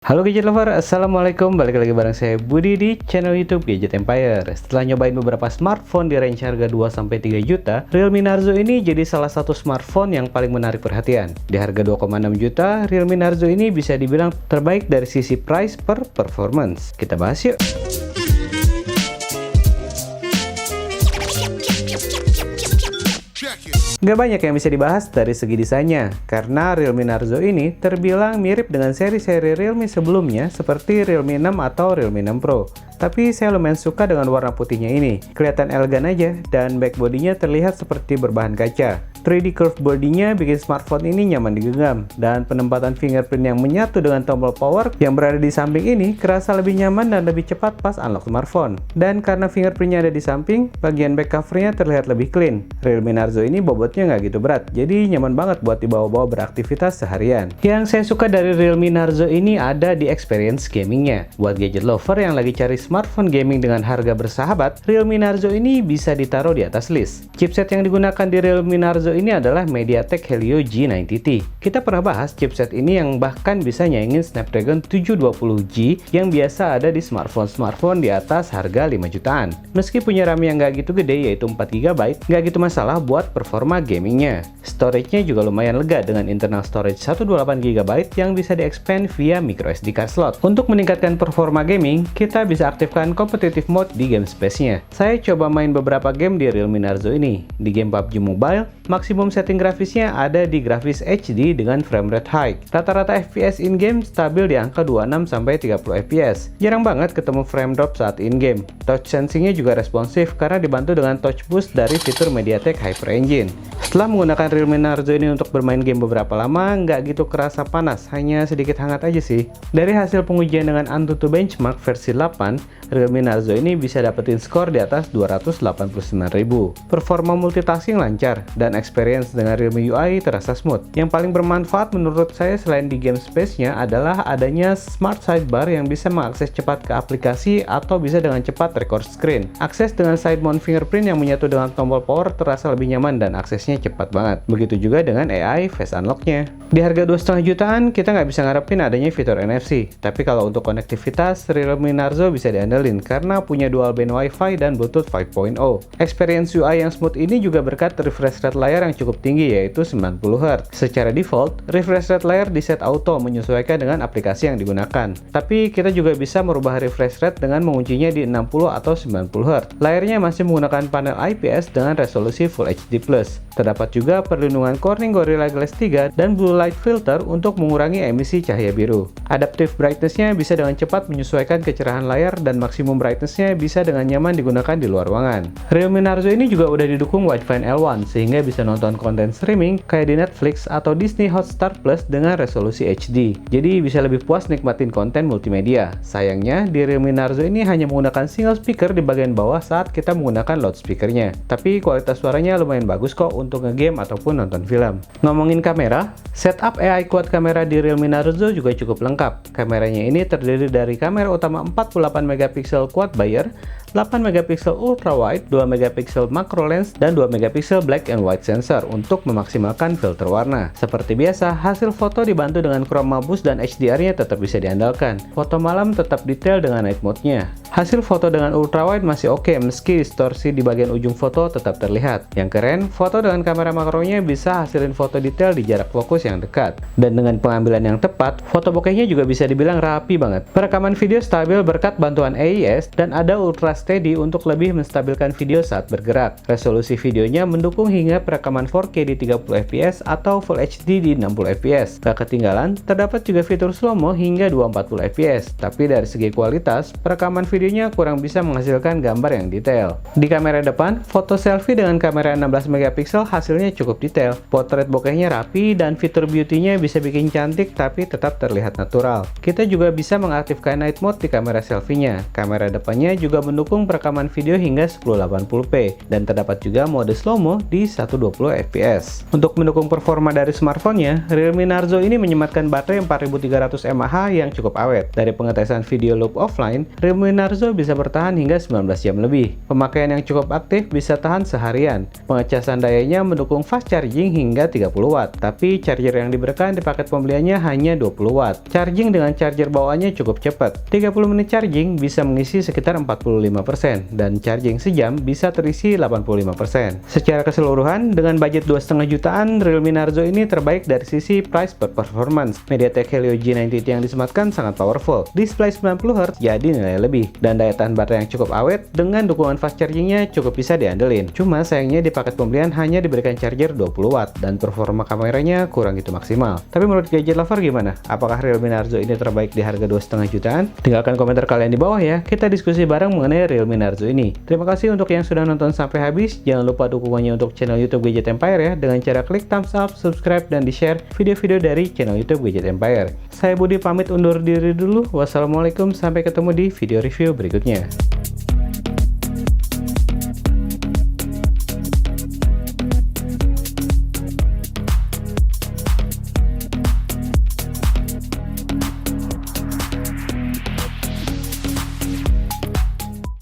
Halo gadget lover, assalamualaikum. Balik lagi bareng saya Budi di channel YouTube Gadget Empire. Setelah nyobain beberapa smartphone di range harga 2-3 juta, Realme Narzo ini jadi salah satu smartphone yang paling menarik perhatian. Di harga 2,6 juta, Realme Narzo ini bisa dibilang terbaik dari sisi price per performance. Kita bahas yuk. Nggak banyak yang bisa dibahas dari segi desainnya, karena Realme Narzo ini terbilang mirip dengan seri-seri Realme sebelumnya seperti Realme 6 atau Realme 6 Pro. Tapi saya lumayan suka dengan warna putihnya ini, kelihatan elegan aja, dan back bodinya terlihat seperti berbahan kaca. 3D curve bodinya bikin smartphone ini nyaman digenggam, dan penempatan fingerprint yang menyatu dengan tombol power yang berada di samping ini kerasa lebih nyaman dan lebih cepat pas unlock smartphone. Dan karena fingerprintnya ada di samping, bagian back covernya terlihat lebih clean. Realme Narzo ini bobotnya nggak gitu berat, jadi nyaman banget buat dibawa-bawa beraktivitas seharian. Yang saya suka dari Realme Narzo ini ada di experience gamingnya. Buat gadget lover yang lagi cari smartphone gaming dengan harga bersahabat, Realme Narzo ini bisa ditaruh di atas list. Chipset yang digunakan di Realme Narzo ini adalah MediaTek Helio G90T. Kita pernah bahas chipset ini yang bahkan bisa nyaingin Snapdragon 720G yang biasa ada di smartphone-smartphone di atas harga 5 jutaan. Meski punya RAM yang nggak gitu gede yaitu 4GB, nggak gitu masalah buat performa gamingnya. Storage-nya juga lumayan lega dengan internal storage 128GB yang bisa di-expand via microSD card slot. Untuk meningkatkan performa gaming, kita bisa aktifkan competitive mode di game space-nya. Saya coba main beberapa game di Realme Narzo ini. Di game PUBG Mobile, maksimum setting grafisnya ada di grafis HD dengan frame rate high. Rata-rata FPS in-game stabil di angka 26-30 FPS. Jarang banget ketemu frame drop saat in-game. Touch sensing-nya juga responsif karena dibantu dengan touch boost dari fitur MediaTek Hyper Engine. Setelah menggunakan Realme Narzo ini untuk bermain game beberapa lama, nggak gitu kerasa panas, hanya sedikit hangat aja sih. Dari hasil pengujian dengan Antutu Benchmark versi 8, Realme Narzo ini bisa dapetin skor di atas 289.000. Performa multitasking lancar, dan experience dengan Realme UI terasa smooth. Yang paling bermanfaat menurut saya selain di game space-nya adalah adanya smart sidebar yang bisa mengakses cepat ke aplikasi atau bisa dengan cepat record screen. Akses dengan side mount fingerprint yang menyatu dengan tombol power terasa lebih nyaman dan aksesnya cepat banget. Begitu juga dengan AI Face Unlock-nya. Di harga 2,5 jutaan, kita nggak bisa ngarepin adanya fitur NFC. Tapi kalau untuk konektivitas, Realme Narzo bisa diandelin karena punya dual band Wi-Fi dan Bluetooth 5.0. Experience UI yang smooth ini juga berkat refresh rate layar yang cukup tinggi yaitu 90Hz. Secara default, refresh rate layar di set auto menyesuaikan dengan aplikasi yang digunakan. Tapi kita juga bisa merubah refresh rate dengan menguncinya di 60 atau 90Hz. Layarnya masih menggunakan panel IPS dengan resolusi Full HD+. Terdapat juga perlindungan Corning Gorilla Glass 3 dan Blue Light Filter untuk mengurangi emisi cahaya biru. Adaptive brightness-nya bisa dengan cepat menyesuaikan kecerahan layar dan maksimum brightness-nya bisa dengan nyaman digunakan di luar ruangan. Realme Narzo ini juga udah didukung Wi-Fi L1 sehingga bisa nonton konten streaming kayak di Netflix atau Disney Hotstar Plus dengan resolusi HD. Jadi bisa lebih puas nikmatin konten multimedia. Sayangnya di Realme Narzo ini hanya menggunakan single speaker di bagian bawah saat kita menggunakan loudspeakernya. Tapi kualitas suaranya lumayan bagus kok untuk ngegame ataupun nonton film. Ngomongin kamera, setup AI quad kamera di Realme Narzo juga cukup lengkap. Kameranya ini terdiri dari kamera utama 48MP quad Bayer, 8MP ultra wide, 2MP macro lens, dan 2MP black and white sensor untuk memaksimalkan filter warna. Seperti biasa, hasil foto dibantu dengan chroma boost dan HDR-nya tetap bisa diandalkan. Foto malam tetap detail dengan night mode-nya. Hasil foto dengan ultra wide masih oke meski distorsi di bagian ujung foto tetap terlihat. Yang keren, foto dengan kamera makronya bisa hasilin foto detail di jarak fokus yang dekat. Dan dengan pengambilan yang tepat, foto bokehnya juga bisa dibilang rapi banget. Perekaman video stabil berkat bantuan AIS dan ada ultra steady untuk lebih menstabilkan video saat bergerak. Resolusi videonya mendukung hingga perekaman 4K di 30fps atau Full HD di 60fps. Gak ketinggalan, terdapat juga fitur slow-mo hingga 240fps. Tapi dari segi kualitas, perekaman videonya kurang bisa menghasilkan gambar yang detail. Di kamera depan, foto selfie dengan kamera 16MP hasilnya cukup detail. Potret bokehnya rapi dan fitur beauty-nya bisa bikin cantik tapi tetap terlihat natural. Kita juga bisa mengaktifkan night mode di kamera selfie-nya. Kamera depannya juga mendukung mendukung perekaman video hingga 1080p dan terdapat juga mode slow-mo di 120 fps. Untuk mendukung performa dari smartphone-nya, Realme Narzo ini menyematkan baterai 4300 mAh yang cukup awet. Dari pengetesan video loop offline, Realme Narzo bisa bertahan hingga 19 jam lebih. Pemakaian yang cukup aktif bisa tahan seharian. Pengecasan dayanya mendukung fast charging hingga 30 watt, tapi charger yang diberikan di paket pembeliannya hanya 20 watt. Charging dengan charger bawaannya cukup cepat. 30 menit charging bisa mengisi sekitar 45% dan charging sejam bisa terisi 85%. Secara keseluruhan, dengan budget 2,5 jutaan, Realme Narzo ini terbaik dari sisi price per performance. MediaTek Helio G90 yang disematkan sangat powerful. Display 90Hz jadi nilai lebih, dan daya tahan baterai yang cukup awet dengan dukungan fast chargingnya cukup bisa diandelin. Cuma sayangnya di paket pembelian hanya diberikan charger 20 watt dan performa kameranya kurang gitu maksimal. Tapi menurut gadget lover gimana? Apakah Realme Narzo ini terbaik di harga 2,5 jutaan? Tinggalkan komentar kalian di bawah ya. Kita diskusi bareng mengenai Realme Narzo ini. Terima kasih untuk yang sudah nonton sampai habis. Jangan lupa dukungannya untuk channel YouTube Gadget Empire ya, dengan cara klik thumbs up, subscribe, dan di-share video-video dari channel YouTube Gadget Empire. Saya Budi pamit undur diri dulu. Wassalamualaikum, sampai ketemu di video review berikutnya.